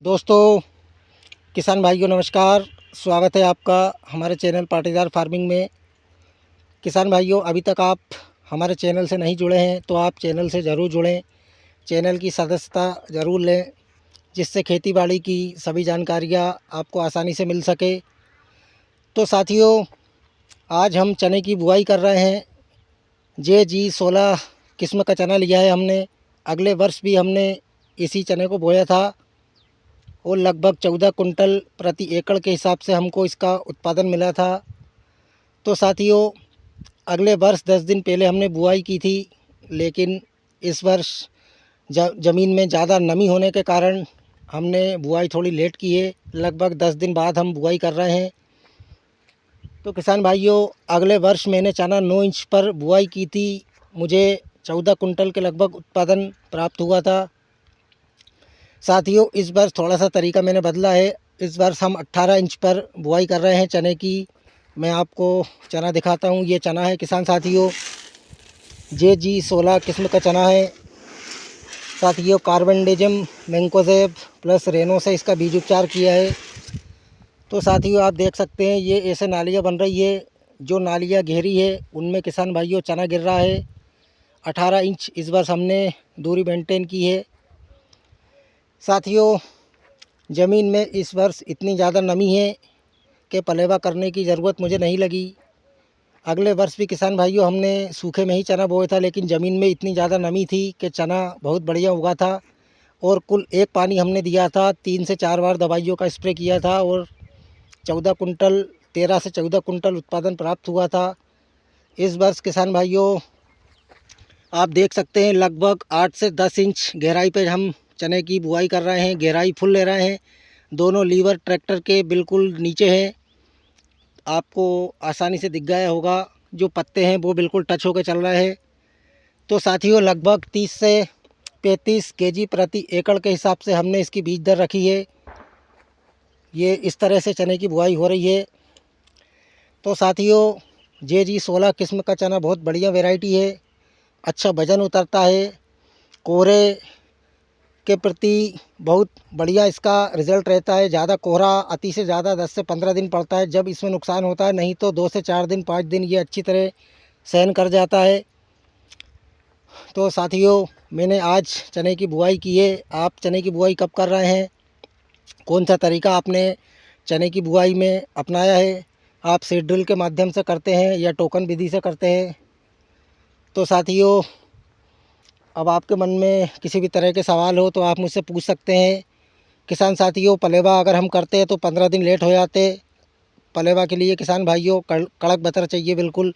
दोस्तों, किसान भाइयों नमस्कार। स्वागत है आपका हमारे चैनल पाटीदार फार्मिंग में। किसान भाइयों, अभी तक आप हमारे चैनल से नहीं जुड़े हैं तो आप चैनल से ज़रूर जुड़ें, चैनल की सदस्यता ज़रूर लें, जिससे खेतीबाड़ी की सभी जानकारियाँ आपको आसानी से मिल सके। तो साथियों, आज हम चने की बुआई कर रहे हैं। JG16 किस्म का चना लिया है हमने। अगले वर्ष भी हमने इसी चने को बोया था और लगभग 14 कुंटल प्रति एकड़ के हिसाब से हमको इसका उत्पादन मिला था। तो साथियों, अगले वर्ष 10 दिन पहले हमने बुआई की थी, लेकिन इस वर्ष ज़मीन में ज़्यादा नमी होने के कारण हमने बुआई थोड़ी लेट की है। लगभग 10 दिन बाद हम बुआई कर रहे हैं। तो किसान भाइयों, अगले वर्ष मैंने चना 9 इंच पर बुआई की थी। मुझे 14 कुंटल के लगभग उत्पादन प्राप्त हुआ था। साथियों, इस वर्ष थोड़ा सा तरीका मैंने बदला है। इस वर्ष हम 18 इंच पर बुआई कर रहे हैं चने की। मैं आपको चना दिखाता हूँ। ये चना है किसान साथियों, JG16 किस्म का चना है। साथियों, कार्बेंडाजिम मैंकोजेब प्लस रेनो से इसका बीज उपचार किया है। तो साथियों, आप देख सकते हैं ये ऐसे नालियाँ बन रही है। जो नालियाँ गहरी है उनमें किसान भाइयों चना गिर रहा है। 18 इंच इस वर्ष हमने दूरी मेंटेन की है। साथियों, ज़मीन में इस वर्ष इतनी ज़्यादा नमी है कि पलेवा करने की ज़रूरत मुझे नहीं लगी। अगले वर्ष भी किसान भाइयों हमने सूखे में ही चना बोया था, लेकिन ज़मीन में इतनी ज़्यादा नमी थी कि चना बहुत बढ़िया उगा था। और कुल एक पानी हमने दिया था, 3 से 4 बार दवाइयों का स्प्रे किया था और 13 से 14 कुंटल उत्पादन प्राप्त हुआ था। इस वर्ष किसान भाइयों आप देख सकते हैं लगभग 8 से 10 इंच गहराई पे हम चने की बुआई कर रहे हैं। गहराई फुल ले रहे हैं। दोनों लीवर ट्रैक्टर के बिल्कुल नीचे हैं। आपको आसानी से दिख गया होगा, जो पत्ते हैं वो बिल्कुल टच होकर चल रहे हैं। तो साथियों, लगभग 30 से 35 केजी प्रति एकड़ के हिसाब से हमने इसकी बीज दर रखी है। ये इस तरह से चने की बुआई हो रही है। तो साथियों, JG16 किस्म का चना बहुत बढ़िया वैरायटी है। अच्छा वज़न उतरता है। कोहरे के प्रति बहुत बढ़िया इसका रिज़ल्ट रहता है। ज़्यादा कोहरा अति से ज़्यादा 10 से 15 दिन पड़ता है जब इसमें नुकसान होता है, नहीं तो 2 से 4 दिन 5 दिन ये अच्छी तरह सहन कर जाता है। तो साथियों, मैंने आज चने की बुआई की है। आप चने की बुआई कब कर रहे हैं? कौन सा तरीका आपने चने की बुआई में अपनाया है? आप सीड ड्रिल के माध्यम से करते हैं या टोकन विधि से करते हैं? तो साथियों, अब आपके मन में किसी भी तरह के सवाल हो तो आप मुझसे पूछ सकते हैं। किसान साथियों, पलेवा अगर हम करते हैं तो 15 दिन लेट हो जाते। पलेवा के लिए किसान भाइयों कड़क बतर चाहिए बिल्कुल।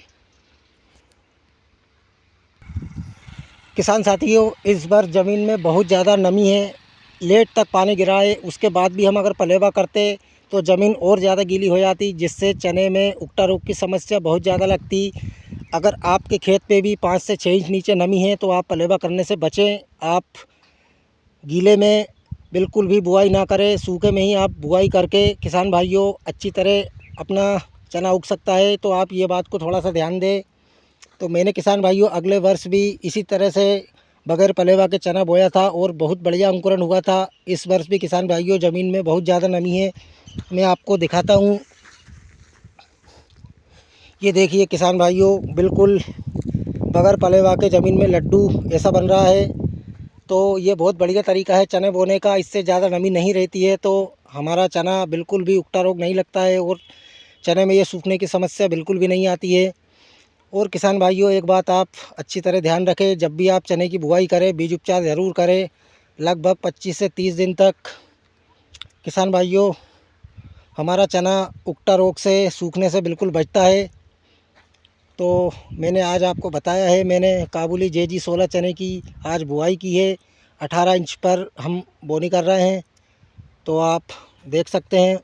किसान साथियों, इस बार ज़मीन में बहुत ज़्यादा नमी है। लेट तक पानी गिरा है, उसके बाद भी हम अगर पलेवा करते तो ज़मीन और ज़्यादा गीली हो जाती, जिससे चने में उक्टा रोग की समस्या बहुत ज़्यादा लगती। अगर आपके खेत पे भी 5 से 6 इंच नीचे नमी है तो आप पलेवा करने से बचें। आप गीले में बिल्कुल भी बुआई ना करें। सूखे में ही आप बुआई करके किसान भाइयों अच्छी तरह अपना चना उग सकता है। तो आप ये बात को थोड़ा सा ध्यान दें। तो मैंने किसान भाइयों अगले वर्ष भी इसी तरह से बगैर पलेवा के चना बोया था और बहुत बढ़िया अंकुरण हुआ था। इस वर्ष भी किसान भाइयों ज़मीन में बहुत ज़्यादा नमी है। मैं आपको दिखाता हूँ। ये देखिए किसान भाइयों, बिल्कुल बगैर पलेवा के ज़मीन में लड्डू ऐसा बन रहा है। तो ये बहुत बढ़िया तरीका है चने बोने का। इससे ज़्यादा नमी नहीं रहती है तो हमारा चना बिल्कुल भी उक्टा रोग नहीं लगता है और चने में ये सूखने की समस्या बिल्कुल भी नहीं आती है। और किसान भाइयों, एक बात आप अच्छी तरह ध्यान रखें, जब भी आप चने की बुआई करें बीज उपचार ज़रूर करें। लगभग 25 से 30 दिन तक किसान भाइयों हमारा चना उक्टा रोग से सूखने से बिल्कुल बचता है। तो मैंने आज आपको बताया है, मैंने काबुली JG16 चने की आज बुआई की है। 18 इंच पर हम बोनी कर रहे हैं। तो आप देख सकते हैं।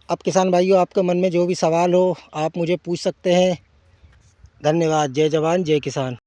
अब किसान भाइयों, आपके मन में जो भी सवाल हो आप मुझे पूछ सकते हैं। धन्यवाद। जय जवान जय किसान।